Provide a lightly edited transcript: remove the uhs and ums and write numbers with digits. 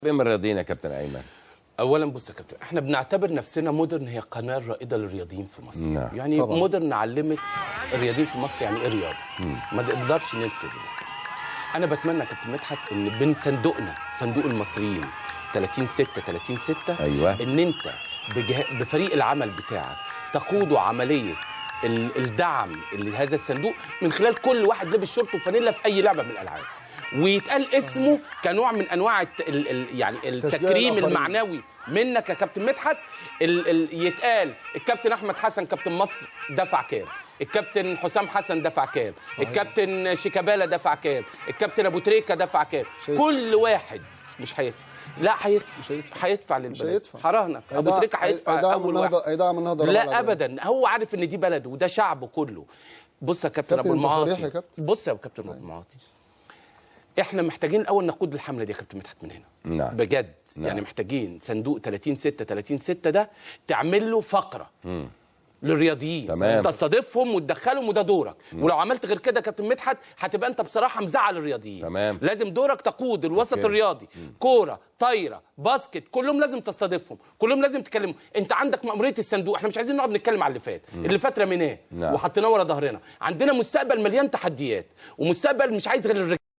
بين الرياضيين يا كابتن ايمن. اولا بص يا كابتن، احنا بنعتبر نفسنا مودرن، هي القناه الرائده للرياضيين في مصر. نعم. يعني طبعا. مودرن علمت الرياضيين في مصر يعني ايه رياضه. ما نقدرش ننكر. انا بتمنى يا كابتن مدحت ان بين صندوقنا صندوق المصريين 30/6 أيوة. ان انت بفريق العمل بتاعك تقودوا عمليه الدعم لهذا الصندوق من خلال كل واحد لابس شورت وفانيلا في اي لعبه من الالعاب، ويتقال اسمه كنوع من انواع يعني التكريم المعنوي منك يا كابتن مدحت. يتقال الكابتن احمد حسن كابتن مصر دفع كام، الكابتن حسام حسن دفع كام، صحيح. الكابتن شيكابالا دفع كام، الكابتن ابو تريكه دفع كام. كل واحد مش هيدفع، لا هيدفع للبلد، هراهنك ابو تريكه هيدفع اول واحد. هيدعم النهضه؟ لا ابدا، هو عارف ان دي بلده وده شعبه كله. بص يا كابتن ابو المعاطي، بص يا كابتن ابو المعاطي، احنا محتاجين الاول نقود الحمله دي يا كابتن مدحت من هنا. نعم. بجد. نعم. يعني محتاجين صندوق 30/6 ده تعمل له فقره للرياضيين، تمام. تستضيفهم وتدخلهم، وده دورك. ولو عملت غير كده يا كابتن مدحت هتبقى انت بصراحه مزعل الرياضيين. تمام. لازم دورك تقود الوسط الرياضي، كوره، طايره، باسكت، كلهم لازم تستضيفهم، كلهم لازم تكلمهم. انت عندك مأمورية الصندوق، احنا مش عايزين نقعد نتكلم على اللي فات رميناه نعم. وحطيناه ورا ظهرنا. عندنا مستقبل مليان تحديات، ومستقبل مش عايز غير الرجاله.